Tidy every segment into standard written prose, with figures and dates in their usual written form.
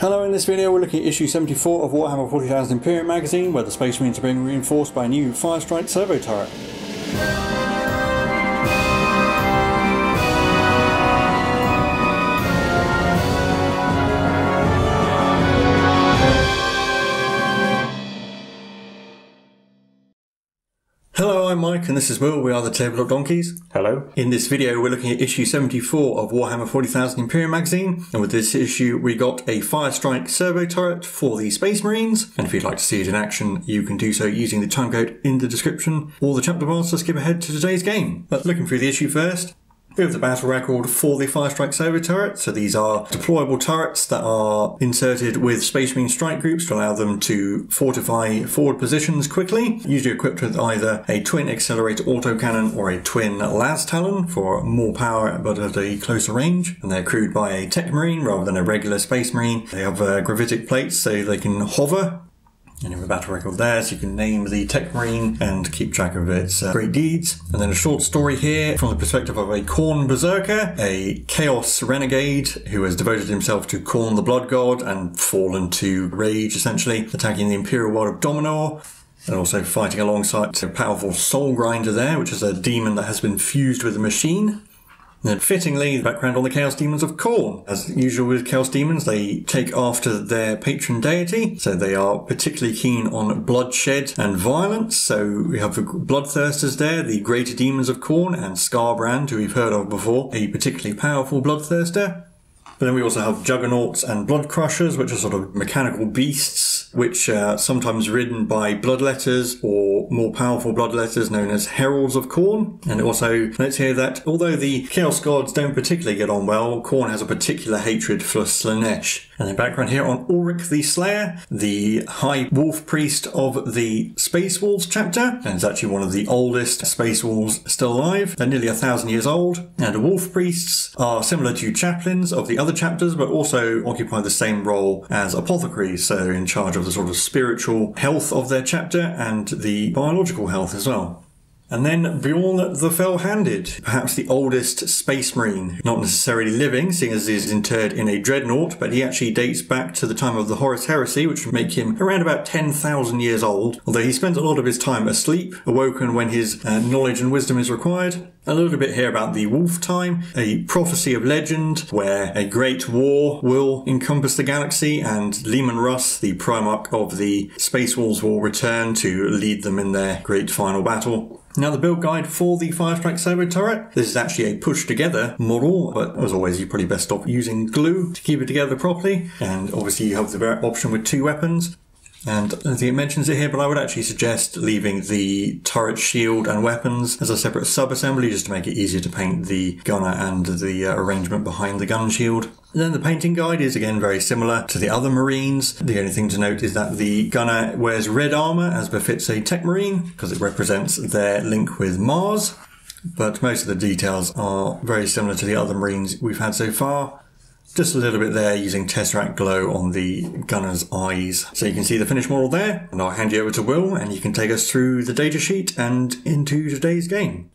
Hello, in this video we're looking at issue 74 of Warhammer 40,000 Imperium magazine, where the Space Marines are being reinforced by a new Firestrike Servo-Turret. Hello, I'm Mike and this is Will. We are the Tabletop Donkeys. Hello. In this video we're looking at issue 74 of Warhammer 40,000 Imperium magazine, and with this issue we got a Firestrike Servo-Turret for the Space Marines, and if you'd like to see it in action you can do so using the timecode in the description or the chapter bar, so skip ahead to today's game. But looking through the issue first, we have the battle record for the Firestrike Servo-Turret. So these are deployable turrets that are inserted with Space Marine strike groups to allow them to fortify forward positions quickly, usually equipped with either a twin accelerator autocannon or a twin las talon for more power but at a closer range, and they're crewed by a tech marine rather than a regular Space Marine. They have gravitic plates so they can hover. And you have a battle record there, so you can name the tech marine and keep track of its great deeds. And then a short story here from the perspective of a Khorne berserker, a chaos renegade who has devoted himself to Khorne the blood god and fallen to rage, essentially, attacking the Imperial world of Dominor. And also fighting alongside a powerful soul grinder there, which is a demon that has been fused with a machine. And then fittingly, the background on the Chaos Demons of Khorne. As usual with Chaos Demons, they take after their patron deity, so they are particularly keen on bloodshed and violence. So we have the Bloodthirsters there, the Greater Demons of Khorne, and Scarbrand, who we've heard of before, a particularly powerful Bloodthirster. But then we also have Juggernauts and Blood Crushers, which are sort of mechanical beasts, which are sometimes ridden by Bloodletters or more powerful Bloodletters known as Heralds of Khorne. And also notes here that although the Chaos Gods don't particularly get on well, Khorne has a particular hatred for Slaanesh. And then background here on Ulrich the Slayer, the High Wolf Priest of the Space Wolves chapter, and it's actually one of the oldest Space Wolves still alive. They're nearly 1,000 years old, and Wolf Priests are similar to chaplains of the other chapters, but also occupy the same role as apothecaries, so they're in charge of the sort of spiritual health of their chapter and the biological health as well. And then Bjorn the Fell-Handed, perhaps the oldest Space Marine, not necessarily living, seeing as he is interred in a dreadnought, but he actually dates back to the time of the Horus Heresy, which would make him around about 10,000 years old, although he spends a lot of his time asleep, awoken when his knowledge and wisdom is required. A little bit here about the Wolf Time, a prophecy of legend where a great war will encompass the galaxy and Leman Russ, the Primarch of the Space Wolves, will return to lead them in their great final battle. Now the build guide for the Firestrike Servo-Turret. This is actually a push-together model, but as always you're probably best off using glue to keep it together properly. And obviously you have the option with two weapons. And I don't think it mentions it here, but I would actually suggest leaving the turret shield and weapons as a separate sub-assembly just to make it easier to paint the gunner and the arrangement behind the gun shield. And then the painting guide is again very similar to the other Marines. The only thing to note is that the gunner wears red armour as befits a tech Marine because it represents their link with Mars. But most of the details are very similar to the other Marines we've had so far. Just a little bit there using Tesseract glow on the gunner's eyes. So you can see the finished model there, and I'll hand you over to Will and you can take us through the datasheet and into today's game.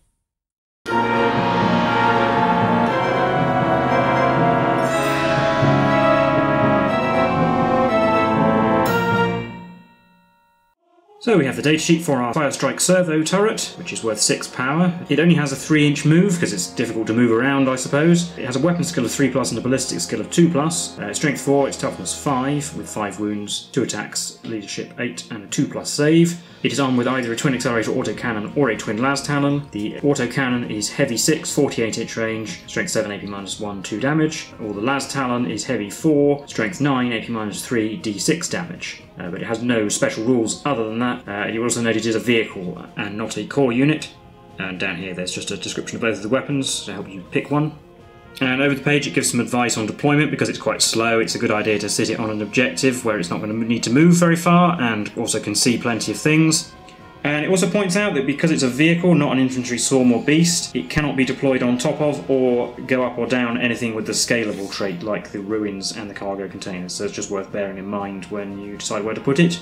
So we have the datasheet for our Firestrike Servo-Turret, which is worth 6 power. It only has a 3-inch move, because it's difficult to move around, I suppose. It has a weapon skill of 3+ and a ballistic skill of 2+. Strength 4, its toughness 5, with 5 wounds, 2 attacks, leadership 8, and a 2+ save. It is armed with either a twin accelerator autocannon or a twin las talon. The autocannon is heavy 6, 48-inch range, strength 7, AP -1, 2 damage. Or the las talon is heavy 4, strength 9, AP -3, D6 damage. But it has no special rules other than that. You also note it is a vehicle and not a core unit. And down here there's just a description of both of the weapons to help you pick one. And over the page it gives some advice on deployment. Because it's quite slow, it's a good idea to sit it on an objective where it's not going to need to move very far and also can see plenty of things. And it also points out that because it's a vehicle, not an infantry swarm or beast, it cannot be deployed on top of or go up or down anything with the scalable trait like the ruins and the cargo containers. So it's just worth bearing in mind when you decide where to put it.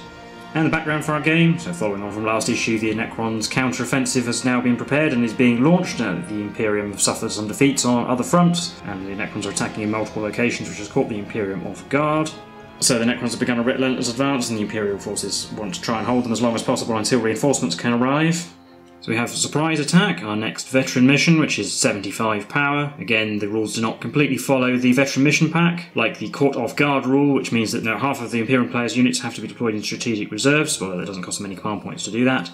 And the background for our game, so following on from last issue, the Necrons' counter-offensive has now been prepared and is being launched. The Imperium have suffered some defeats on other fronts, and the Necrons are attacking in multiple locations, which has caught the Imperium off guard. So the Necrons have begun a relentless advance, and the Imperial forces want to try and hold them as long as possible until reinforcements can arrive. So we have a surprise attack, our next veteran mission, which is 75 power. Again, the rules do not completely follow the veteran mission pack, like the caught off guard rule, which means that now half of the Imperium players' units have to be deployed in strategic reserves, although it doesn't cost them any command points to do that.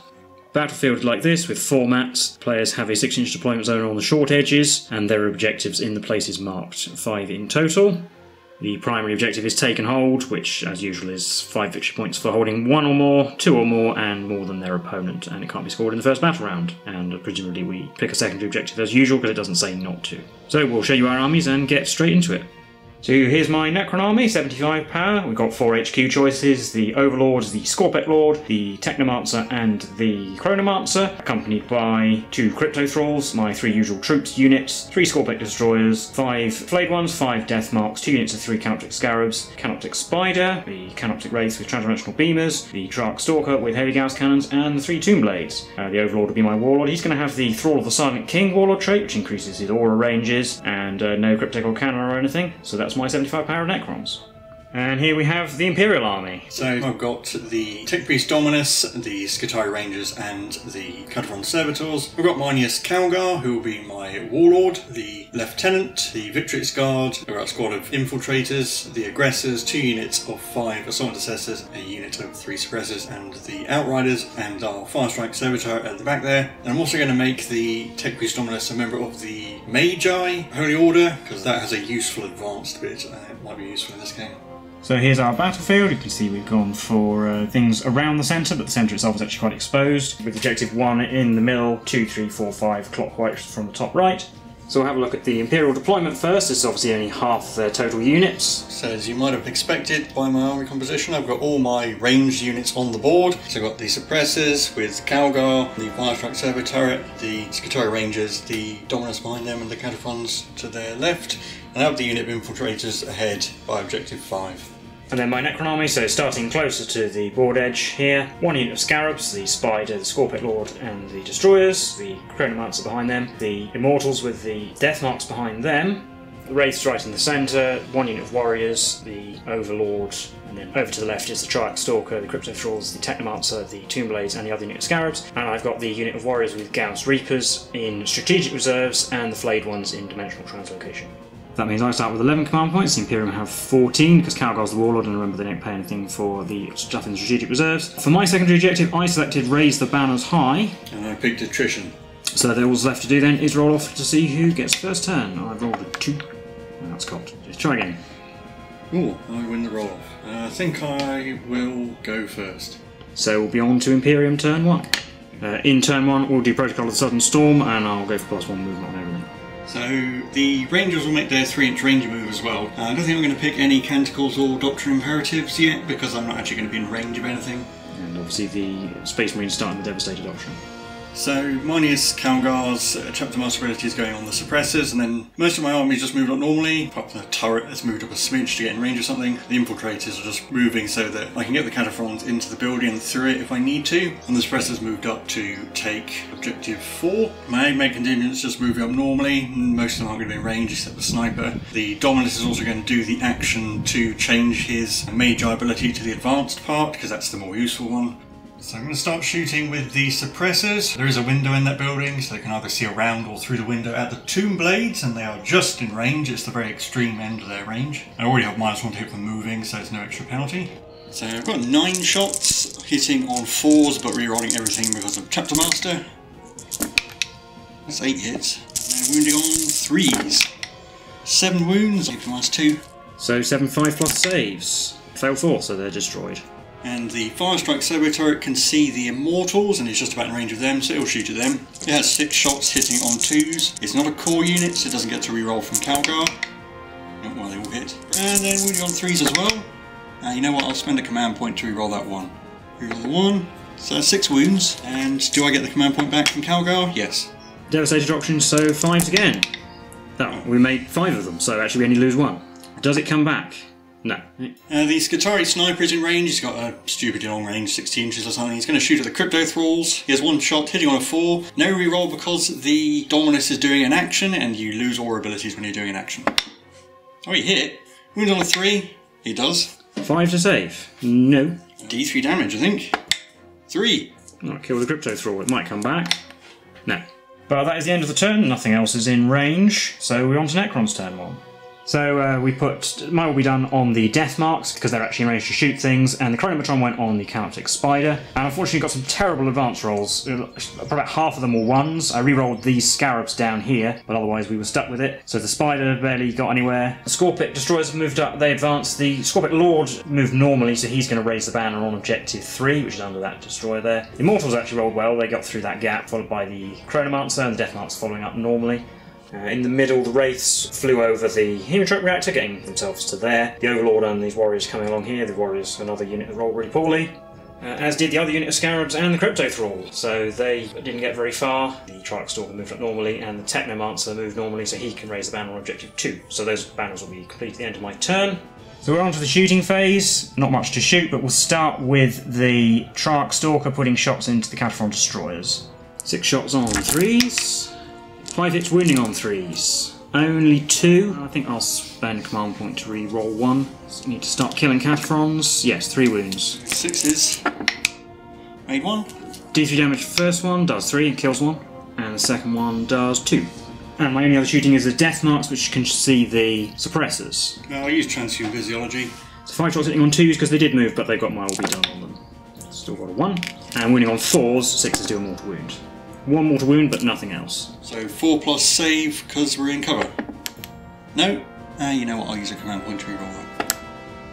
Battlefield like this, with 4 maps, players have a 6-inch deployment zone on the short edges, and there are objectives in the places marked, 5 in total. The primary objective is take and hold, which as usual is 5 victory points for holding 1 or more, 2 or more, and more than their opponent, and it can't be scored in the first battle round. And presumably we pick a secondary objective as usual because it doesn't say not to. So we'll show you our armies and get straight into it. So here's my Necron army, 75 power. We've got 4 HQ choices: the Overlord, the Scorpec Lord, the Technomancer and the Chronomancer, accompanied by 2 Crypto Thralls, my 3 usual troops units, 3 Scorpec Destroyers, 5 Flayed Ones, 5 Death Marks, 2 units of 3 Canoptic Scarabs, Canoptic Spider, the Canoptic Wraith with Transdimensional Beamers, the Trarch Stalker with Heavy Gauss Cannons, and the 3 Tomb Blades. The Overlord will be my Warlord. He's going to have the Thrall of the Silent King Warlord trait, which increases his aura ranges, and no Cryptic or Cannon or anything, so that's my 75 power Necrons. And here we have the Imperial army. So I've got the Tech Priest Dominus, the Skitarii Rangers and the Cadron Servitors. I've got Marneus Calgar, who will be my Warlord, the Lieutenant, the Victrix Guard, I've got a squad of Infiltrators, the Aggressors, 2 units of 5 Assault Assessors, a unit of 3 Suppressors, and the Outriders, and our Firestrike Servo-Turret at the back there. And I'm also going to make the Tech Priest Dominus a member of the Magi Holy Order, because that has a useful advanced bit, and it might be useful in this game. So here's our battlefield. You can see we've gone for things around the centre, but the centre itself is actually quite exposed, with objective 1 in the middle, 2, 3, 4, 5 clockwise from the top right. So we'll have a look at the Imperial deployment first. This is obviously only half their total units. So as you might have expected by my army composition, I've got all my ranged units on the board. So I've got the Suppressors with Calgar, the Firestrike Servo-Turret, the Skitarii Rangers, the Dominus behind them, and the Cataphrons to their left. And I have the unit of Infiltrators ahead by objective 5. And then my Necron army, so starting closer to the board edge here, 1 unit of Scarabs, the Spider, the Scorpec Lord and the Destroyers, the Chronomancer behind them, the Immortals with the Death Marks behind them, the Wraiths right in the centre, 1 unit of Warriors, the Overlord, and then over to the left is the Trarch Stalker, the Crypto Thralls, the Technomancer, the Tomb Blades and the other unit of Scarabs, and I've got the unit of Warriors with Gauss Reapers in Strategic Reserves and the Flayed Ones in Dimensional Translocation. That means I start with 11 command points, the Imperium have 14, because Calgar's the Warlord, and remember they don't pay anything for the stuff in the strategic reserves. For my secondary objective, I selected Raise the Banners High. And I picked Attrition. So all that's left to do then is roll off to see who gets first turn. I've rolled a 2. And that's cocked. Just try again. Ooh, I win the roll-off. I think I will go first. So we'll be on to Imperium turn 1. In turn 1, we'll do Protocol of the Southern Storm, and I'll go for +1 movement on everything. So the Rangers will make their 3-inch ranger move as well. I don't think I'm going to pick any Canticles or Doctrine Imperatives yet, because I'm not actually going to be in range of anything. And obviously the Space Marines starting the Devastated option. So Marneus Calgar's Chapter Master ability is going on the Suppressors, and then most of my army's just moved up normally, apart from the turret has moved up a smidge to get in range of something. The Infiltrators are just moving so that I can get the Cataphrons into the building and through it if I need to, and the Suppressors moved up to take objective 4. My Magmate contingent's just moving up normally, most of them aren't going to be in range except the Sniper. The Dominus is also going to do the action to change his Magi ability to the advanced part, because that's the more useful one. So I'm going to start shooting with the Suppressors. There is a window in that building, so they can either see around or through the window at the Tomb Blades, and they are just in range. It's the very extreme end of their range. I already have -1 to hit for moving, so there's no extra penalty. So I've got 9 shots, hitting on 4s, but rerolling everything because of Chapter Master. That's 8 hits. And wounding on 3s. 7 wounds, hitting -2. So 7 5+ saves. Fail 4, so they're destroyed. And the Firestrike Servo-Turret can see the Immortals, and it's just about in range of them, so it'll shoot at them. It has 6 shots hitting on 2s. It's not a core unit, so it doesn't get to reroll from Calgar. Not while they all hit. And then wounding on 3s as well. You know what, I'll spend a command point to reroll that 1. Reroll the 1. So that's 6 wounds. And do I get the command point back from Calgar? Yes. Devastated options, so 5s again. Oh, we made 5 of them, so actually we only lose 1. Does it come back? No. The Skitarii Sniper is in range. He's got a stupidly long range, 60 inches or something. He's going to shoot at the Crypto Thralls. He has 1 shot, hitting on a 4. No reroll because the Dominus is doing an action, and you lose aura abilities when you're doing an action. Oh, he hit. Wound on a 3. He does. 5 to save. No. D3 damage, I think. 3. I'll kill the Crypto Thrall. It might come back. No. But that is the end of the turn. Nothing else is in range. So we're on to Necron's turn 1. So we put, mine will be done on the death marks because they're actually in range to shoot things, and the Chronometron went on the Canoptic Spider. And unfortunately got some terrible advance rolls. About half of them were 1s. I re-rolled these Scarabs down here, but otherwise we were stuck with it. So the Spider barely got anywhere. The Scorpic Destroyers have moved up, they advanced. The Scorpic Lord moved normally, so he's going to raise the banner on Objective 3, which is under that Destroyer there. The Immortals actually rolled well, they got through that gap, followed by the Chronomancer and the Death Marks following up normally. In the middle, the Wraiths flew over the Heliotrope reactor, getting themselves to there. The Overlord and these Warriors coming along here. The Warriors, another unit that rolled really poorly. As did the other unit of Scarabs and the Crypto Thrall. So they didn't get very far. The Triarch Stalker moved up normally, and the Technomancer moved normally, so he can raise the banner on Objective 2. So those banners will be complete at the end of my turn. So we're on to the shooting phase. Not much to shoot, but we'll start with the Triarch Stalker putting shots into the Cataphrone Destroyers. 6 shots on 3s. 5 hits wounding on 3s. Only 2. I think I'll spend command point to re-roll 1. So I need to start killing Cataphrons. Yes, 3 wounds. 6s. Made 1. D3 damage for the first one, does 3, kills 1. And the second one does 2. And my only other shooting is the Death Marks, which can see the suppressors. No, I'll use Transhuman Physiology. So 5 shots hitting on 2s because they did move, but they've got my all be done on them. Still got a 1. And winning on 4s, 6s do a mortal wound. 1 mortal wound, but nothing else. So 4 plus save, because we're in cover. No? You know what, I'll use a command point to reroll that.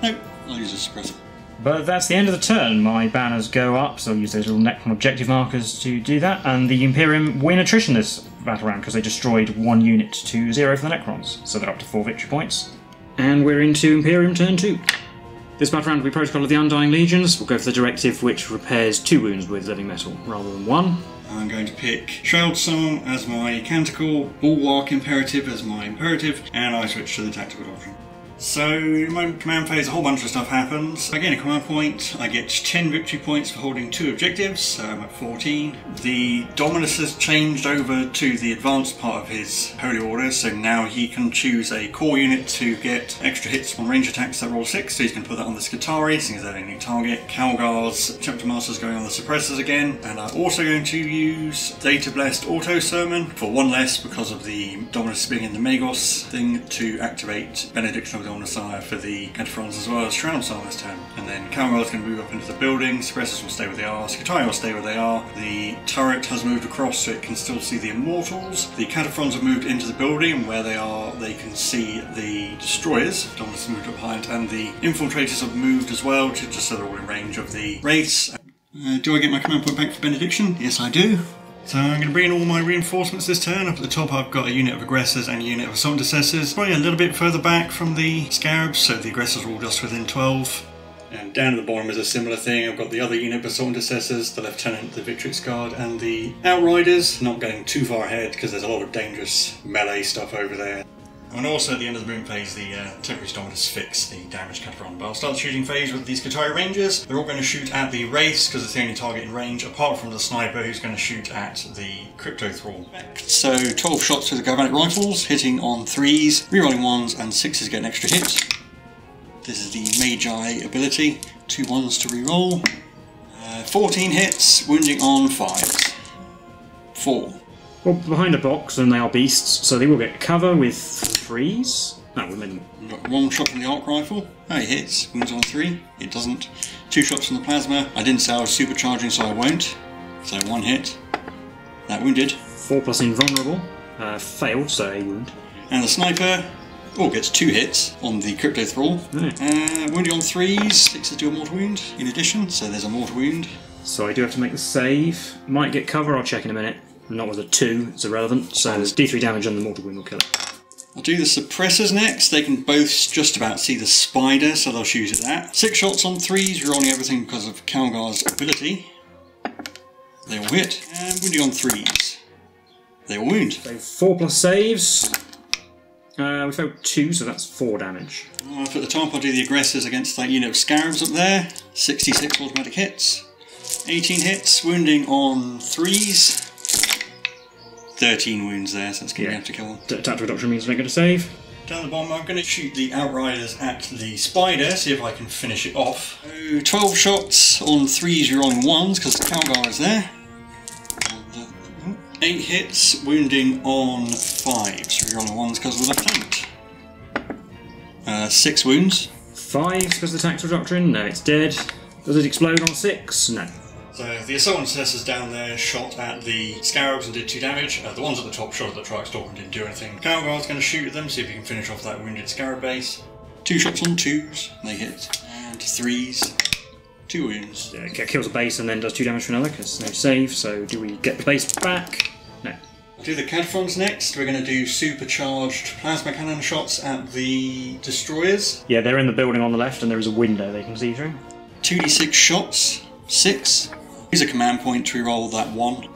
No, I'll use a suppressor. But that's the end of the turn. My banners go up, so I'll use those little Necron objective markers to do that. And the Imperium win attrition this battle round, because they destroyed 1 unit to 0 for the Necrons. So they're up to 4 victory points. And we're into Imperium turn 2. This battle round will be Protocol of the Undying Legions. We'll go for the directive which repairs 2 wounds with living metal, rather than 1. I'm going to pick Shroud Psalm as my Canticle, Bulwark Imperative as my Imperative, and I switch to the Tactical option. So, in my command phase, a whole bunch of stuff happens. I gain a command point, I get 10 victory points for holding 2 objectives, so I'm at 14. The Dominus has changed over to the advanced part of his Holy Order, so now he can choose a core unit to get extra hits on range attacks that roll 6, so he's going to put that on the Skitarii, seeing as they're a new target. Calgar's Chapter Master's going on the Suppressors again, and I'm also going to use Data Blessed Auto Sermon for 1 less because of the Dominus being in the Magos thing to activate Benediction of the Omnissiah for the Cataphrons as well as Shroud Psalm this turn. And then Calgar's going to move up into the building, Suppressors will stay where they are, Skitarii will stay where they are, the turret has moved across so it can still see the Immortals, the Cataphrons have moved into the building and where they are they can see the Destroyers, Dominus moved up behind, and the Infiltrators have moved as well, just so they're all in range of the Wraiths. Do I get my command point back for Benediction? Yes I do. So I'm going to bring in all my reinforcements this turn. Up at the top I've got a unit of Aggressors and a unit of Assault Intercessors. Probably a little bit further back from the Scarabs, so the Aggressors are all just within 12. And down at the bottom is a similar thing. I've got the other unit of Assault Intercessors, the Lieutenant, the Victrix Guard, and the Outriders. Not going too far ahead because there's a lot of dangerous melee stuff over there. And also at the end of the movement phase, the temporary Dominus fix the damaged Cataphrone. But I'll start the shooting phase with these Skitarii Rangers. They're all going to shoot at the Wraiths because it's the only target in range, apart from the Sniper who's going to shoot at the Crypto Thrall. So 12 shots with the Galvanic Rifles, hitting on 3s, rerolling 1s, and 6s get an extra hit. This is the Magi ability, 2 1s to reroll. 14 hits, wounding on 5s. 4. Well, behind a box, and they are beasts, so they will get cover with 3s. No, we made them. Got 1 shot from the Arc Rifle. Oh, it hits. Wounds on 3. It doesn't. 2 shots from the Plasma. I didn't say I was supercharging, so I won't. So 1 hit. That wounded. 4 plus invulnerable. Failed, so a wound. And the Sniper gets 2 hits on the Crypto Thrall. Right. Wounding on 3s. 6s do a mortal wound in addition, so there's a mortal wound. So I do have to make the save. Might get cover, I'll check in a minute. Not with a 2, it's irrelevant, so there's D3 damage and the mortal wound will kill it. I'll do the Suppressors next. They can both just about see the Spider, so they'll shoot at that. 6 shots on 3s, rolling everything because of Calgar's ability. They all hit. And wounding on 3s. They all wound. So 4 plus saves. We failed 2, so that's 4 damage. Up at the top I'll do the Aggressors against that unit of Scarabs up there. 66 automatic hits. 18 hits, wounding on 3s. 13 wounds there, so it's going to have to kill them. Tactical Doctrine means they're going to save. Down the bottom, I'm going to shoot the Outriders at the Spider, see if I can finish it off. So 12 shots on 3s, rerolling 1s, because the Calgar is there. And, 8 hits, wounding on 5s, rerolling 1s because of the Lieutenant. 6 wounds. 5 because of the tactical doctrine? No, it's dead. Does it explode on 6? No. So the assault intercessors down there shot at the Scarabs and did 2 damage. The ones at the top shot at the Trike-Stalker and didn't do anything. Calgar's going to shoot at them, see if he can finish off that wounded Scarab base. 2 shots on 2s, they hit. And 3s, 2 wounds. Yeah, it kills a base and then does 2 damage for another because no save. So do we get the base back? No. Do the Cataphrons next. We're going to do supercharged plasma cannon shots at the destroyers. Yeah, they're in the building on the left and there is a window they can see through. 2d6 shots, 6. Use a command point to reroll that 1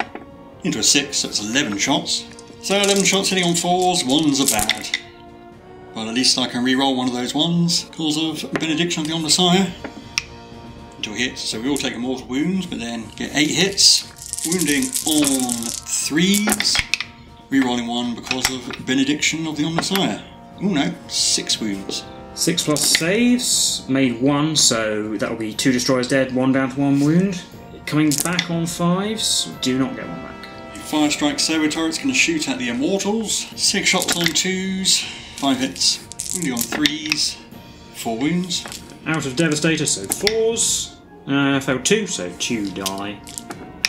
into a 6, so it's 11 shots. So 11 shots hitting on 4s, 1s are bad. But at least I can reroll one of those 1s because of Benediction of the Omnissiah into a hit. So we all take a mortal wound, but then get 8 hits. Wounding on 3s, rerolling 1 because of Benediction of the Omnissiah. Oh no, 6 wounds. 6 plus saves, made 1, so that'll be 2 destroyers dead, 1 down to 1 wound. Coming back on 5s, do not get 1 back. The Firestrike Servo-Turret's going to shoot at the Immortals. 6 shots on 2s, 5 hits. Wounding on 3s, 4 wounds. Out of Devastator, so 4s. Failed 2, so 2 die.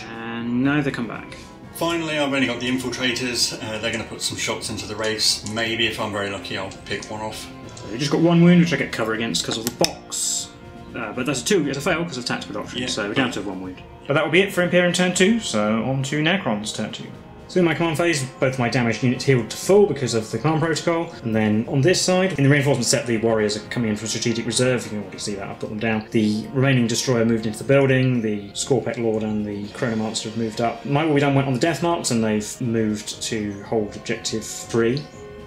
And now they come back. Finally, I've only got the Infiltrators. They're going to put some shots into the Wraiths. Maybe, if I'm very lucky, I'll pick one off. We just got 1 wound, which I get cover against because of the box. But that's a 2, it's a fail because of tactical doctrine, so we're down to 1 wound. But that will be it for Imperium turn 2, so on to Necrons turn 2. So in my command phase, both my damaged units healed to full because of the command protocol, and then on this side, in the reinforcement set, the warriors are coming in from strategic reserve. You can already see that, I've put them down. The remaining destroyer moved into the building, the Scorpec Lord and the Chronomancer have moved up. My Will Be Done went on the death marks, and they've moved to hold objective 3.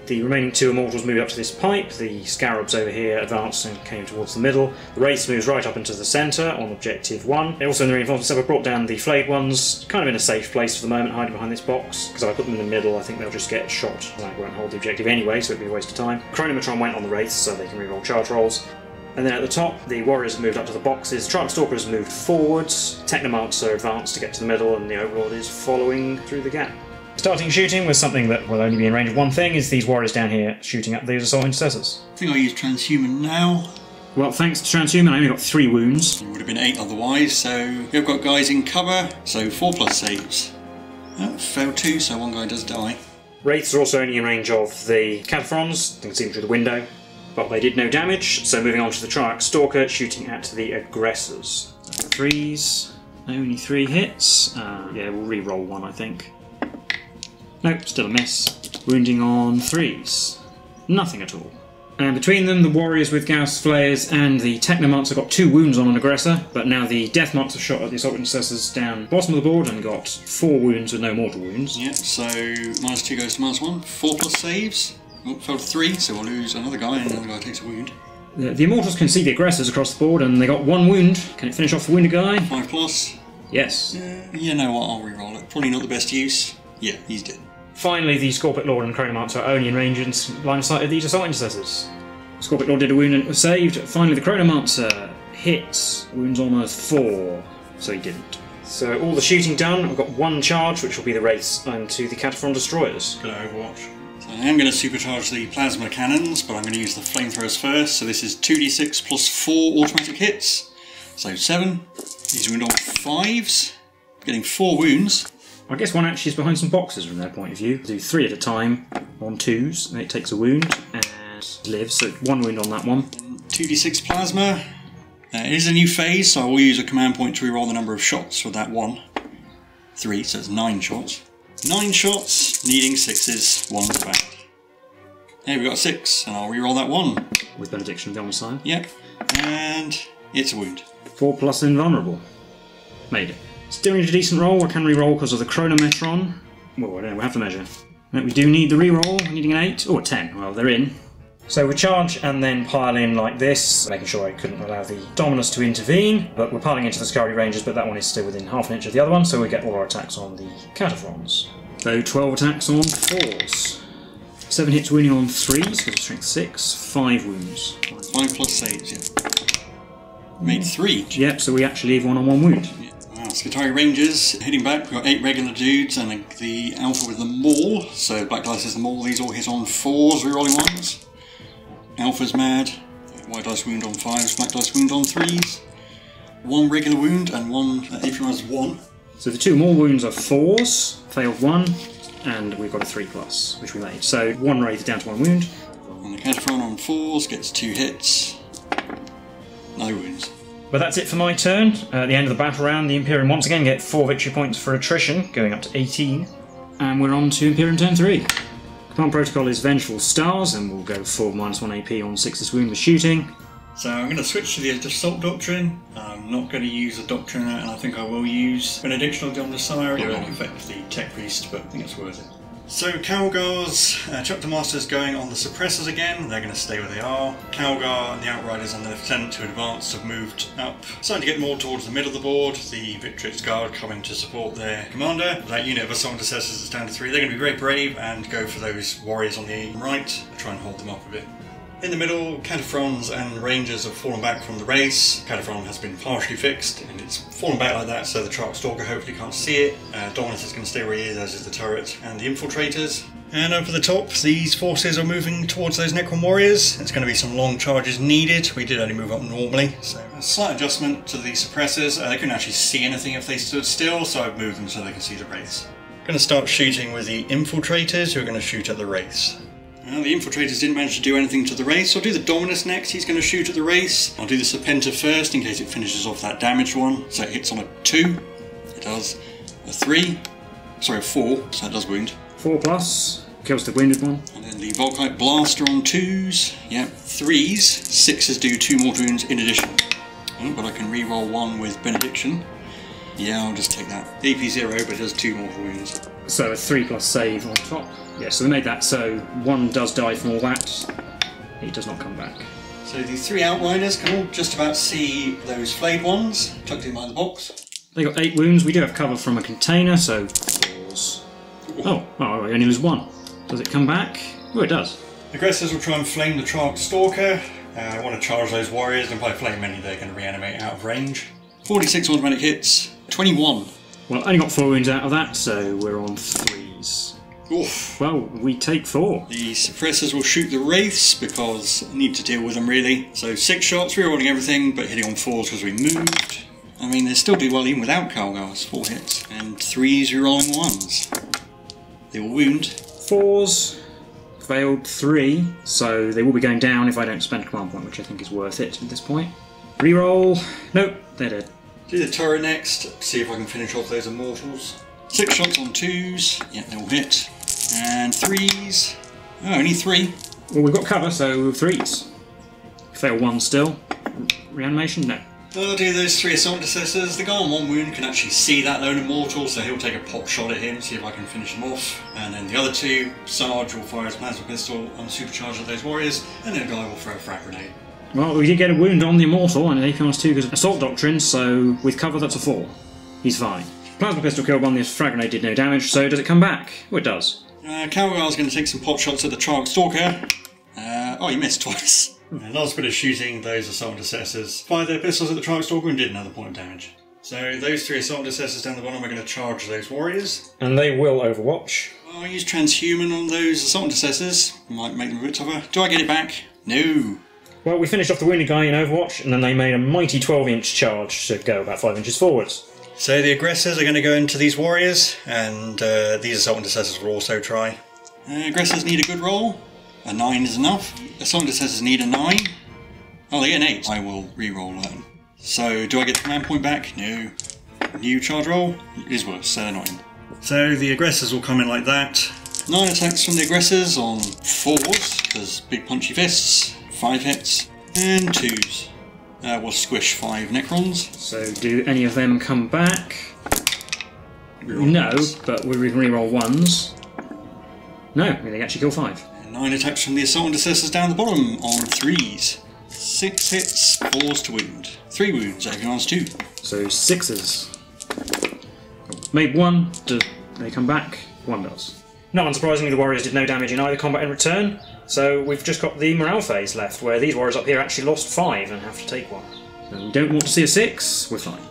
The remaining 2 Immortals moved up to this pipe, the Scarabs over here advanced and came towards the middle. The Wraiths moves right up into the centre on objective 1. Also in the reinforcement set, I brought down the Flayed ones, kind of in a safe place for the moment, hiding behind this box, because if I put them in the middle I think they'll just get shot and I won't hold the objective anyway, so it'd be a waste of time. Chronomatron went on the Wraiths so they can reroll charge rolls. And then at the top, the Warriors have moved up to the boxes, Trike-Stalker has moved forwards, Technomancer advanced to get to the middle, and the Overlord is following through the gap. Starting shooting with something that will only be in range of one thing is these warriors down here shooting at these assault intercessors. I think I'll use Transhuman now. Well, thanks to Transhuman I only got 3 wounds. It would have been 8 otherwise, so we've got guys in cover, so 4 plus saves. Failed 2, so 1 guy does die. Wraiths are also only in range of the Cataphrons, you can see them through the window, but they did no damage, so moving on to the Trike-Stalker shooting at the aggressors. 3s, only 3 hits. Yeah, we'll re-roll 1 I think. Nope, still a miss. Wounding on 3s. Nothing at all. And between them, the Warriors with Gauss Flayers and the Technomancer got 2 wounds on an aggressor, but now the Death Marks have shot at the Assault Intercessors down the bottom of the board and got 4 wounds with no mortal wounds. Yeah, so -2 goes to -1. 4 plus saves. Oh, fell to 3, so we'll lose another guy and another guy takes a wound. The Immortals can see the aggressors across the board and they got 1 wound. Can it finish off the wounded guy? 5 plus. Yes. You know what, I'll reroll it. Probably not the best use. Yeah, he's dead. Finally, the Scorpic Lord and Chronomancer are only in range and line of sight of these Assault Intercessors. Scorpic Lord did a wound and it was saved. Finally, the Chronomancer hits. Wounds almost 4, so he didn't. So all the shooting done, I've got 1 charge, which will be the Wraiths, and to the Cataphron Destroyers. Good Overwatch. So I am going to supercharge the Plasma Cannons, but I'm going to use the Flamethrowers first. So this is 2d6 plus 4 automatic hits. So 7. These wound on 5s. Getting 4 wounds. I guess one actually is behind some boxes from their point of view. Do 3 at a time on 2s, and it takes a wound and lives, so 1 wound on that one. 2d6 plasma. It is a new phase, so I will use a command point to reroll the number of shots for that one. 3, so it's 9 shots. 9 shots, needing 6s, 1's bad. Here we got a 6, and I'll reroll that 1. With Benediction of the Omnissiah. Yep, and it's a wound. 4 plus invulnerable. Made it. Still need a decent roll. I can re-roll because of the Chronometron. Well, I don't know, we'll have to measure. We do need the re-roll, needing an 8 or a 10. Well, they're in. So we charge and then pile in like this, making sure I couldn't allow the Dominus to intervene, but we're piling into the Scary Rangers, but that one is still within half an inch of the other one, so we get all our attacks on the Cataphrons. So 12 attacks on 4s. 7 hits wounding on 3s, because of strength 6, 5 wounds. 5 plus saves, yeah. Made 3. Yep, so we actually leave 1 on 1 wound. Yeah. Wow, Skitarii Rangers hitting back. We've got 8 regular dudes and the Alpha with the Maul. So Black Dice is the Maul. These all hit on 4s, rerolling 1s. Alpha's mad. White Dice wound on 5s, Black Dice wound on 3s. 1 regular wound and 1 Imperium has 1. So the 2 Maul wounds are 4s, failed 1, and we've got a 3+, which we made. So 1 wraith down to 1 wound. And the Cataphrone on 4s gets 2 hits. No wounds. But that's it for my turn. At the end of the battle round, the Imperium once again get 4 victory points for attrition, going up to 18. And we're on to Imperium turn 3. Command protocol is Vengeful Stars, and we'll go for -1 AP on 6's wound with shooting. So I'm going to switch to the Assault Doctrine. I'm not going to use a Doctrine, and I think I will use Benedictional Omnissiah. It will only affect the Tech Priest, but I think it's worth it. So Calgar's Chapter Master's going on the Suppressors again. They're going to stay where they are. Calgar and the Outriders and the Lieutenant who advanced have moved up, starting to get more towards the middle of the board. The Victrix Guard coming to support their commander. That unit of Assault Intercessors is down to 3. They're going to be very brave and go for those warriors on the right, try and hold them up a bit. In the middle, Cataphrons and Rangers have fallen back from the race. Cataphron has been partially fixed, and it's fallen back like that so the Trarch Stalker hopefully can't see it. Dominus is going to stay where he is, as is the turret and the Infiltrators. And over the top, these forces are moving towards those Necron warriors. It's going to be some long charges needed. We did only move up normally, so a slight adjustment to the Suppressors. They couldn't actually see anything if they stood still, so I've moved them so they can see the wraiths. Going to start shooting with the Infiltrators, who are going to shoot at the wraiths. Well, the Infiltrators didn't manage to do anything to the wraiths, so I'll do the Dominus next. He's going to shoot at the wraiths. I'll do the Serpenta first in case it finishes off that damaged one. So it hits on a 2. It does. A 3. Sorry, a 4. So that does wound. 4+, kills the wounded one. And then the Volkite Blaster on 2s. Yep, 3s. 6s do 2 more wounds in addition. Oh, but I can re-roll 1 with Benediction. Yeah, I'll just take that. AP 0, but it does 2 more wounds. So a 3+ save on top. Yeah, so we made that, so 1 does die from all that. It does not come back. So the 3 Outriders can all just about see those flayed ones, tucked in behind the box. They got 8 wounds. We do have cover from a container, so 4s. Oh, we only lose 1. Does it come back? Oh, it does. Aggressors will try and flame the Trarch Stalker. I want to charge those warriors, and if I flame any, they're going to reanimate out of range. 46 automatic hits, 21. Well, only got 4 wounds out of that, so we're on 3s. Oof. Well, we take 4. The Suppressors will shoot the Wraiths because I need to deal with them really. So 6 shots, rerolling everything, but hitting on 4s because we moved. I mean, they still do well even without Calgar's 4 hits. And 3s rerolling 1s. They will wound. 4s, failed 3, so they will be going down if I don't spend a command point, which I think is worth it at this point. Reroll. Nope, they're dead. Do the turret next, see if I can finish off those Immortals. 6 shots on 2s, yep, they will hit. And 3s, oh, only 3. Well, we've got cover, so 3s. Fail 1 still. Reanimation? No. I'll do those 3 Assault Intercessors. The guy on 1 wound can actually see that lone Immortal, so he'll take a pot shot at him, see if I can finish him off. And then the other 2, Sarge will fire his plasma pistol and supercharge at those warriors, and then the guy will throw a frag grenade. Well, we did get a wound on the Immortal, and an AP minus 2 because of Assault Doctrine, so with cover that's a 4. He's fine. Plasma pistol killed 1, the frag grenade did no damage, so does it come back? Oh, it does. Calgar's going to take some pot shots at the Trarch Stalker. Oh, he missed twice. Last bit of shooting, those Assault Intercessors fired their pistols at the Trarch Stalker and did another point of damage. So those 3 Assault Intercessors down the bottom are going to charge those warriors. And they will overwatch. I'll use Transhuman on those Assault Intercessors. Might make them a bit tougher. Do I get it back? No. Well, we finished off the wounded guy in Overwatch, and then they made a mighty 12-inch charge to go about 5 inches forwards. So the aggressors are going to go into these warriors, and these Assault Intercessors will also try. Aggressors need a good roll. A 9 is enough. Assault Intercessors need a 9. Oh, they get an 8. I will re-roll that. So, do I get the command point back? No. New charge roll? It is worse, so they're not in. So the aggressors will come in like that. 9 attacks from the aggressors on 4s, because big punchy fists. 5 hits. And 2s. We'll squish 5 Necrons. So do any of them come back? No, but we can reroll 1s. No, they actually kill 5. And 9 attacks from the Assault Intercessors down the bottom on 3s. 6 hits, 4s to wound. 3 wounds, everyone's 2. So 6s. Made 1, do they come back? 1 does. Not unsurprisingly, the warriors did no damage in either combat and return, so we've just got the morale phase left, where these warriors up here actually lost 5 and have to take 1. So we don't want to see a 6, we're fine.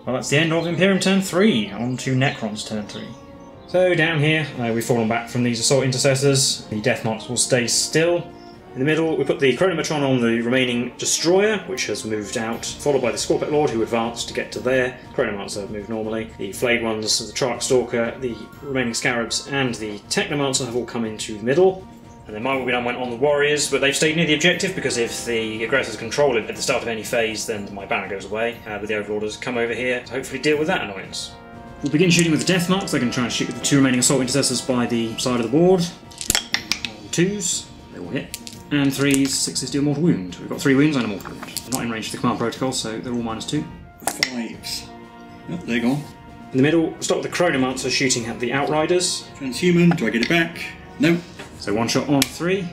Well, that's the end of Imperium turn 3, on to Necrons turn 3. So down here, we've fallen back from these assault intercessors. The death marks will stay still. In the middle, we put the Chronometron on the remaining destroyer, which has moved out, followed by the Scorpet Lord, who advanced to get to there. Chronomancer have moved normally. The Flayed ones, the Trarch Stalker, the remaining Scarabs, and the Technomancer have all come into the middle. And then my will be done went on the warriors, but they've stayed near the objective, because if the aggressors control it at the start of any phase, then my banner goes away, with the overlorders come over here to hopefully deal with that annoyance. We'll begin shooting with the death marks. They're going to try and shoot with the 2 remaining assault intercessors by the side of the board. 2s, they all hit. And 3s, 6s deal mortal wound. We've got 3 wounds and a mortal wound. Not in range of the command protocol, so they're all -2. 5s. Yep, they're gone. In the middle, stop with the Chronomancer shooting at the Outriders. Transhuman, do I get it back? No. So 1 shot on 3,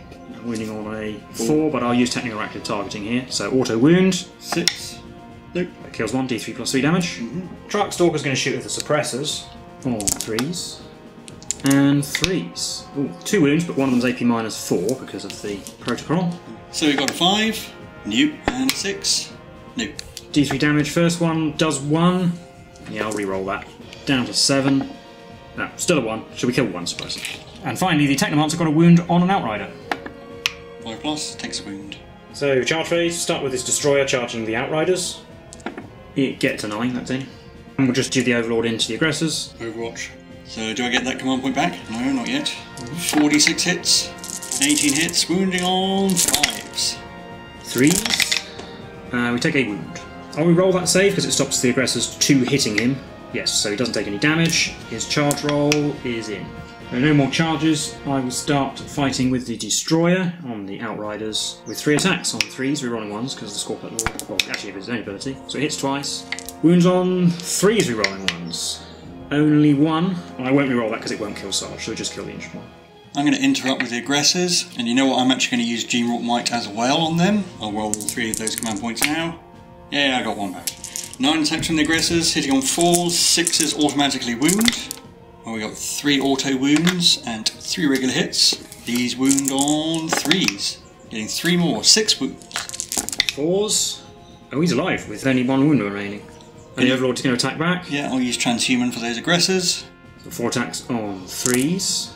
wounding on a 4, but I'll use technical active targeting here. So auto wound. 6. Nope. That kills 1, d3 plus 3 damage. Trarch Stalker's going to shoot with the suppressors. 4 3s. And 3s. Ooh, 2 wounds, but one of them's AP -4 because of the protocol. So we've got a 5, nope, and 6, nope. D3 damage, first one does 1. Yeah, I'll re-roll that. Down to 7. No, still a 1. Should we kill 1 suppressor? And finally, the Technomancer got a wound on an Outrider. 5 plus, takes a wound. So, charge phase, start with this destroyer charging the Outriders. Get to 9, that's in. And we'll just do the Overlord into the aggressors. Overwatch. So do I get that command point back? No, not yet. 46 hits, 18 hits, wounding on 5s. 3s. We take a wound. I'll re-roll that save because it stops the aggressors 2 hitting him. Yes, so he doesn't take any damage. His charge roll is in. There are no more charges. I will start fighting with the destroyer on the Outriders with 3 attacks on 3s, re-rolling 1s because of the Scorpet Lord. Well, actually, of his own ability. So it hits twice. Wounds on 3s, re-rolling 1s. Only 1. Well, I won't re-roll that because it won't kill Sarge, so we'll just kill the injured one. I'm going to interrupt with the aggressors, and you know what? I'm actually going to use Gene-Wrought Might as well on them. I'll roll all 3 of those command points now. Yeah, I got 1 back. 9 attacks from the aggressors, hitting on 4s, 6s automatically wound. Well, we got 3 auto wounds and 3 regular hits. These wound on 3s, getting 3 more, 6 wounds. 4s. Oh, he's alive with only 1 wound remaining. And the Overlord is going to attack back. Yeah, I'll use Transhuman for those aggressors. So 4 attacks on 3s.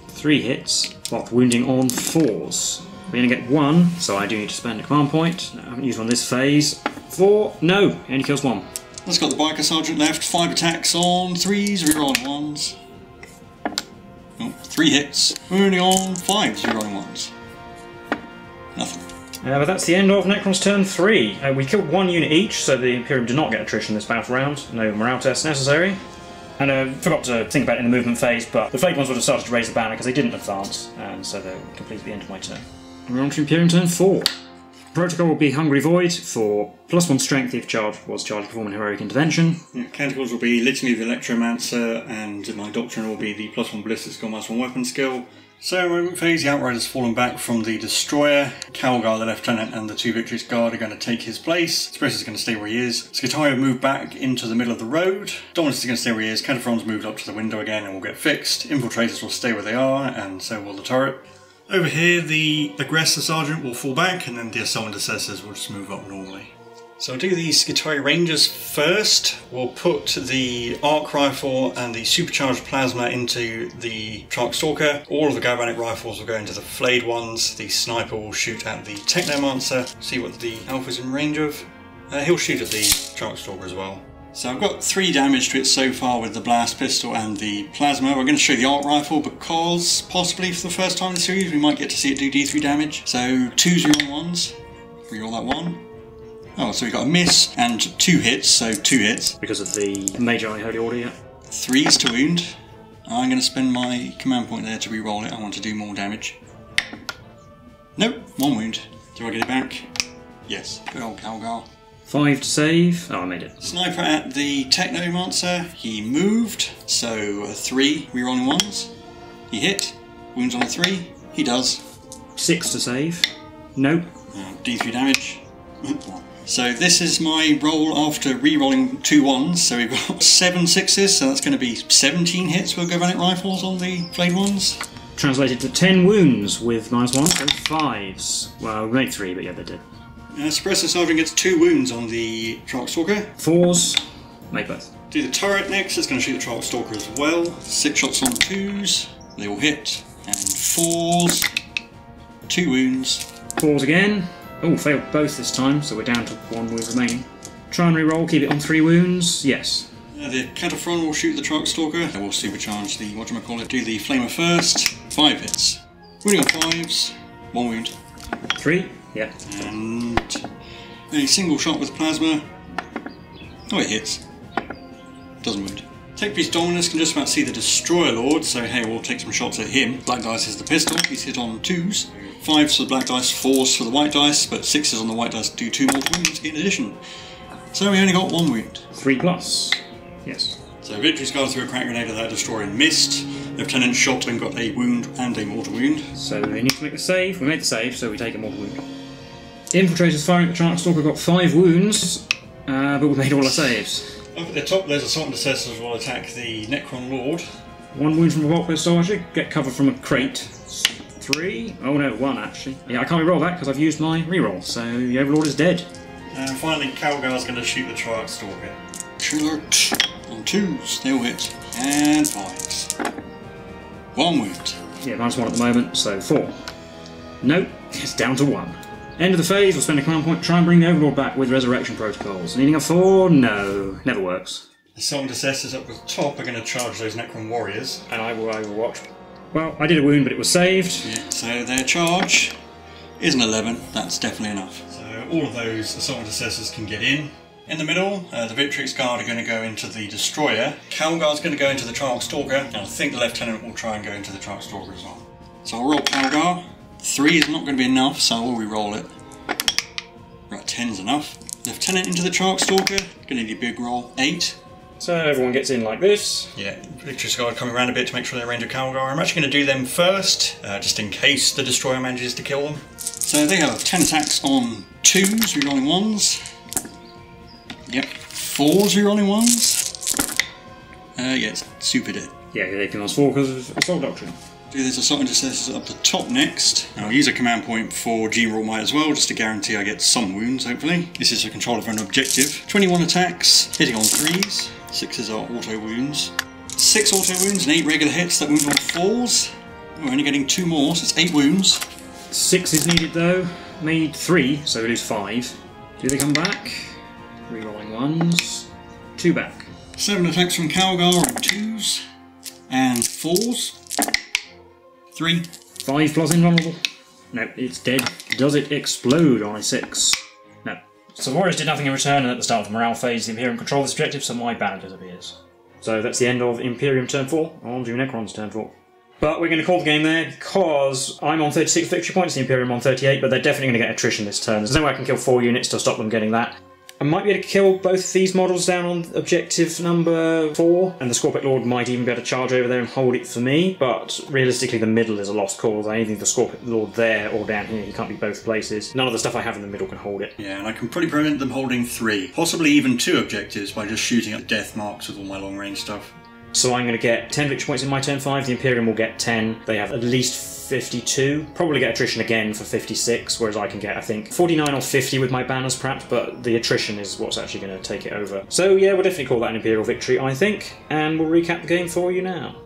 3 hits, but wounding on 4s. We're going to get 1, so I do need to spend a command point. I haven't used one this phase. 4, no, he only kills 1. Let's got the Biker Sergeant left. 5 attacks on 3s, rerolling 1s. Oh, 3 hits, wounding on 5s, rerolling 1s. Nothing. But that's the end of Necron's turn 3. We killed 1 unit each, so the Imperium did not get attrition this battle round. No morale tests necessary. And forgot to think about it in the movement phase, but the Flayed ones would have started to raise the banner because they didn't advance, and so they're completely the end of my turn. We're on to Imperium turn 4. Protocol will be Hungry Void for +1 strength if charge was charged performing heroic intervention. Yeah, canticles will be Litany of the Electromancer, and my doctrine will be the +1 ballistic skill, +1 weapon skill. So, movement phase, the Outriders fallen back from the Destroyer. Calgar, the Lieutenant, and the 2 Victories Guard are going to take his place. Suppressor is going to stay where he is. Skitaria moved back into the middle of the road. Dominus is going to stay where he is. Cataphrons moved up to the window again and will get fixed. Infiltrators will stay where they are, and so will the turret. Over here, the Aggressor Sergeant will fall back, and then the Assault Intercessors will just move up normally. So I'll do the Skitaria Rangers first. We'll put the Arc Rifle and the Supercharged Plasma into the Trarch Stalker. All of the Galvanic Rifles will go into the Flayed ones. The Sniper will shoot at the Technomancer. See what the Alpha's in range of. He'll shoot at the Trarch Stalker as well. So I've got 3 damage to it so far with the Blast Pistol and the Plasma. We're going to show the Arc Rifle because possibly for the first time in the series we might get to see it do D3 damage. So 2s reroll 1s. Reroll that 1. Oh, so we got a miss and 2 hits, so 2 hits. Because of the Magi Holy Order, yeah. 3s to wound. I'm going to spend my command point there to re-roll it. I want to do more damage. Nope, 1 wound. Do I get it back? Yes. Good old Calgar. 5 to save. Oh, I made it. Sniper at the Technomancer. He moved, so 3 re-rolling 1s. He hit. Wounds on a 3. He does. 6 to save. Nope. D3 damage. So this is my roll after re-rolling 2 1s, so we've got 7 6s, so that's going to be 17 hits with galvanic rifles on the flayed ones. Translated to 10 wounds with -1, so 5s. Well, we made 3, but yeah, they did. Suppressor Sergeant gets 2 wounds on the Shark Stalker. 4s, make both. Do the turret next, it's going to shoot the Shark Stalker as well. 6 shots on 2s, they all hit. And 4s, 2 wounds. 4s again. Oh, failed both this time, so we're down to 1 wound remaining. Try and re-roll, keep it on 3 wounds, yes. The Cataphrone will shoot the Shark Stalker. I will supercharge the, whatchamacallit, do the Flamer first. 5 hits. Wounding on 5s, 1 wound. 3, yeah. And a single shot with plasma. Oh, it hits. Doesn't wound. Tech Priest Dominus can just about see the Destroyer Lord, so hey, we'll take some shots at him. Black dice has the pistol, he's hit on 2s. 5s for the black dice, 4s for the white dice, but 6s on the white dice do 2 more wounds in addition. So we only got 1 wound. 3+. Yes. So Victory Scar threw a crack grenade at that destroyer and missed. Lieutenant shot and got a wound and a mortal wound. So we need to make the save. We made the save, so we take a mortal wound. Infiltrators firing at the Shark Stalker got 5 wounds, but we made all our saves. Up at the top there's Assault and Decisive will attack the Necron Lord. 1 wound from a Vault Pistol, I should get cover from a crate. 3? Oh no, 1 actually. Yeah, I can't re-roll that because I've used my re-roll, so the Overlord is dead. And finally Calgar's going to shoot the Shark Stalker. Alert on 2s, they all hit. And 5s. 1 wound. Yeah, -1 at the moment, so 4. Nope, it's down to 1. End of the phase, we'll spend a command point to try and bring the Overlord back with Resurrection Protocols. Needing a 4? No, never works. The Assault and Decisives up at the top are going to charge those Necron warriors. And I will overwatch. Well, I did a wound, but it was saved. Yeah, so their charge is an 11, that's definitely enough. So all of those Assault and Decisives can get in. In the middle, the Victrix Guard are going to go into the Destroyer. Calgar's going to go into the Shark Stalker, and I think the Lieutenant will try and go into the Shark Stalker as well. So I'll roll Calgar. 3 is not going to be enough, so I will re-roll it. Right, 10's enough. Lieutenant into the Shark Stalker, going to need a big roll. 8. So everyone gets in like this. Yeah, Victrix Guard coming around a bit to make sure they're range of Calgar. I'm actually going to do them first, just in case the Destroyer manages to kill them. So they have 10 attacks on 2s, re-rolling 1s. Yep, 4s re-rolling 1s. Yes, super dead. Yeah, they can last 4 because of Assault Doctrine. Do this Assault and Decisive up the top next. And I'll use a command point for G-Roll Might as well, just to guarantee I get some wounds, hopefully. This is a control of an objective. 21 attacks, hitting on 3s. 6s are auto wounds. 6 auto wounds and 8 regular hits that wound on 4s. We're only getting 2 more, so it's 8 wounds. 6 is needed though. Made 3, so we lose 5. Do they come back? Rerolling 1s. 2 back. 7 attacks from Calgar on 2s. And 4s. 3. 5 plus invulnerable. No, it's dead. Does it explode on a 6? No. So Warriors did nothing in return, and at the start of the morale phase, the Imperium control this objective, so my banner disappears. So that's the end of Imperium turn 4, on to Necrons turn 4. But we're going to call the game there because I'm on 36 victory points, the Imperium on 38, but they're definitely going to get attrition this turn. There's no way I can kill 4 units to stop them getting that. I might be able to kill both these models down on objective number 4, and the Scorpic Lord might even be able to charge over there and hold it for me, but realistically the middle is a lost cause. I need the Scorpic Lord there or down here. He can't be both places. None of the stuff I have in the middle can hold it. Yeah, and I can probably prevent them holding 3, possibly even 2 objectives by just shooting at death marks with all my long range stuff. So I'm going to get 10 victory points in my turn 5, the Imperium will get 10, they have at least 52, probably get attrition again for 56, whereas I can get, I think, 49 or 50 with my banners perhaps, but the attrition is what's actually going to take it over. So yeah, we'll definitely call that an Imperial victory, I think, and we'll recap the game for you now.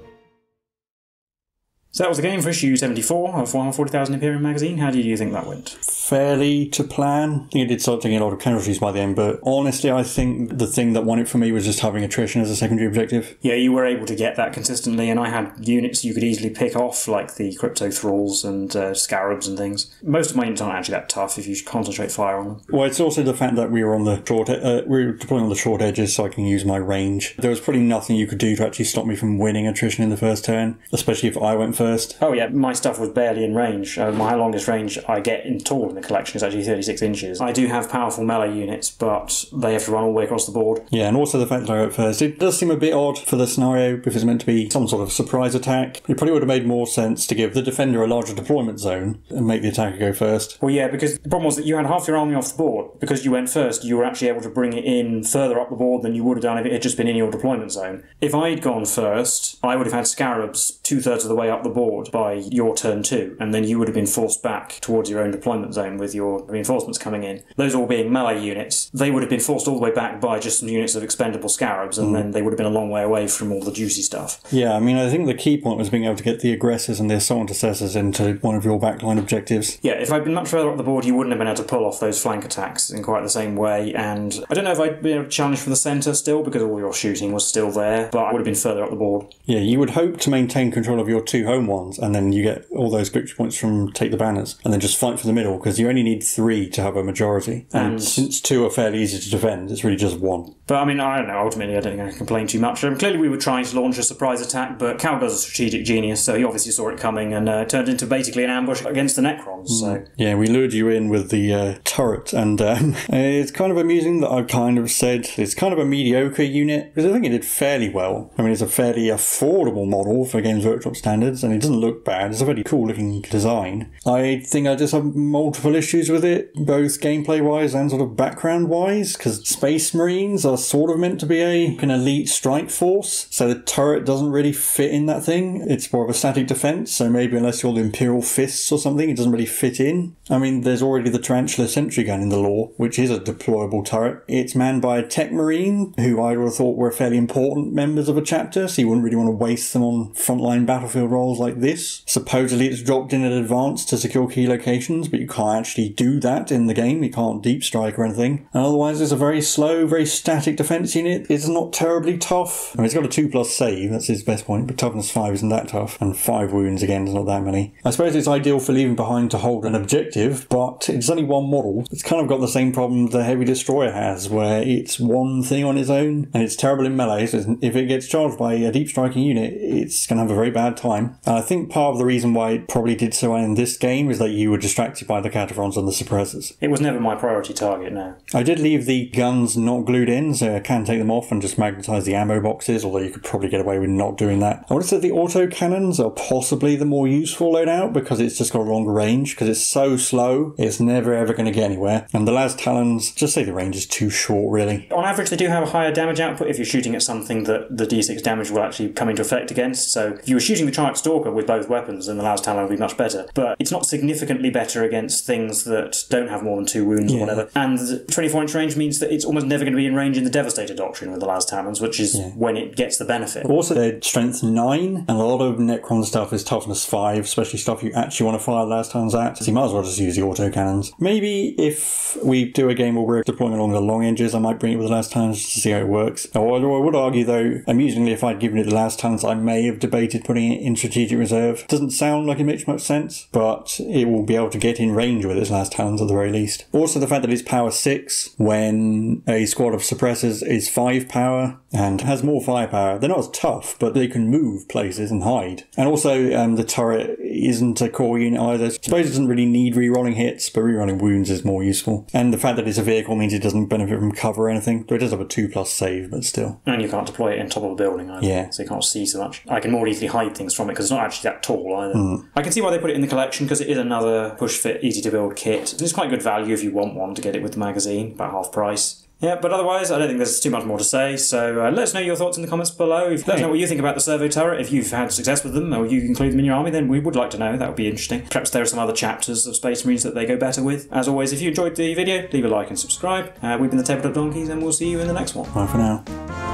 So that was the game for issue 74 of Warhammer 40,000 Imperium magazine. How did you think that went? Fairly to plan. I think it did start taking a lot of casualties by the end, but honestly I think the thing that won it for me was just having attrition as a secondary objective. Yeah, you were able to get that consistently, and I had units you could easily pick off, like the Crypto Thralls and Scarabs and things. Most of my units aren't actually that tough if you concentrate fire on them. Well, it's also the fact that we were on the short, we were deploying on the short edges, so I can use my range. There was probably nothing you could do to actually stop me from winning attrition in the first turn, especially if I went first. Oh yeah, my stuff was barely in range. My longest range I get in total in the collection is actually 36 inches. I do have powerful melee units, but they have to run all the way across the board. Yeah, and also the fact that I went first. It does seem a bit odd for the scenario if it's meant to be some sort of surprise attack. It probably would have made more sense to give the defender a larger deployment zone and make the attacker go first. Well, yeah, because the problem was that you had half your army off the board. Because you went first, you were actually able to bring it in further up the board than you would have done if it had just been in your deployment zone. If I'd gone first, I would have had scarabs 2/3 of the way up the board by your turn 2, and then you would have been forced back towards your own deployment zone with your reinforcements coming in. Those all being melee units, they would have been forced all the way back by just some units of expendable scarabs, and then they would have been a long way away from all the juicy stuff. Yeah, I mean, I think the key point was being able to get the aggressors and the assault intercessors into one of your backline objectives. Yeah, if I'd been much further up the board, you wouldn't have been able to pull off those flank attacks in quite the same way, and I don't know if I'd been able to challenge from the centre still, because all your shooting was still there, but I would have been further up the board. Yeah, you would hope to maintain control of your 2 home ones, and then you get all those victory points from take the banners, and then just fight for the middle, because you only need 3 to have a majority. And since 2 are fairly easy to defend, it's really just 1. But I mean, I don't know, ultimately I don't think I can complain too much. Clearly we were trying to launch a surprise attack, but Calgar's a strategic genius, so he obviously saw it coming and turned into basically an ambush against the Necrons. So yeah, we lured you in with the turret, and it's kind of amusing that I've kind of said it's kind of a mediocre unit, because I think it did fairly well. I mean, it's a fairly affordable model for Games Workshop standards, and it doesn't look bad. It's a very cool looking design. I think I just have multiple issues with it, both gameplay wise and sort of background wise, because Space Marines are sort of meant to be an elite strike force, so the turret doesn't really fit in that thing. It's more of a static defense, so maybe unless you're the Imperial Fists or something, it doesn't really fit in. I mean, there's already the Tarantula Sentry Gun in the lore, which is a deployable turret. It's manned by a Tech Marine, who I would have thought were fairly important members of a chapter, so you wouldn't really want to waste them on frontline battlefield roles like this. Supposedly it's dropped in advance to secure key locations, but you can't actually do that in the game. You can't deep strike or anything. And otherwise it's a very slow, very static defense unit. It's not terribly tough. I mean, it's got a 2+ save, that's its best point, but toughness 5 isn't that tough. And 5 wounds, again, is not that many. I suppose it's ideal for leaving behind to hold an objective, but it's only one model. It's kind of got the same problem the Heavy Destroyer has, where it's one thing on its own, and it's terrible in melee, so if it gets charged by a deep striking unit, it's going to have a very bad time. And I think part of the reason why it probably did so well in this game is that you were distracted by the Cataphrons and the suppressors. it was never my priority target, no. I did leave the guns not glued in, so I can take them off and just magnetise the ammo boxes, although you could probably get away with not doing that. I would have said the autocannons are possibly the more useful loadout, because it's just got a longer range, because it's so slow, it's never ever going to get anywhere. And the Las Talons, just say the range is too short, really. On average, they do have a higher damage output if you're shooting at something that the D6 damage will actually come into effect against. So if you were shooting the Triarch Stalker with both weapons, then the Las Talon would be much better. But it's not significantly better against things that don't have more than 2 wounds or whatever. And the 24-inch range means that it's almost never going to be in range in the Devastator Doctrine with the Las Talons, which is when it gets the benefit. Also, they're strength 9, and a lot of Necron stuff is toughness 5, especially stuff you actually want to fire Las Talons at. So you might as well just use the autocannons. Maybe if we do a game where we're deploying along the long edges, I might bring it with the Las Talons just to see how it works. Or I would argue, though, amusingly, if I'd given it the Las Talons, I may have debated putting it in strategic reserve. Doesn't sound like it makes much sense, but it will be able to get in range with its Las Talons at the very least. Also, the fact that it's power 6 when a squad of suppressors is 5 power and has more firepower. They're not as tough, but they can move places and hide. And also, the turret isn't a core unit either. I suppose it doesn't really need rerolling hits, but rerolling wounds is more useful. And the fact that it's a vehicle means it doesn't benefit from cover or anything, though it does have a 2+ save, but still. And you can't deploy it on top of a building either, so you can't see so much. I can more easily hide things from it because it's not actually that tall either. I can see why they put it in the collection, because it is another push-fit, easy-to-build kit. It's quite good value if you want one to get it with the magazine, about half price. Yeah, but otherwise, I don't think there's too much more to say, so let us know your thoughts in the comments below. Let us know what you think about the Servo-Turret. If you've had success with them, or you include them in your army, then we would like to know. That would be interesting. Perhaps there are some other chapters of Space Marines that they go better with. As always, if you enjoyed the video, leave a like and subscribe. We've been the Tabletop Donkeys, and we'll see you in the next one. Bye for now.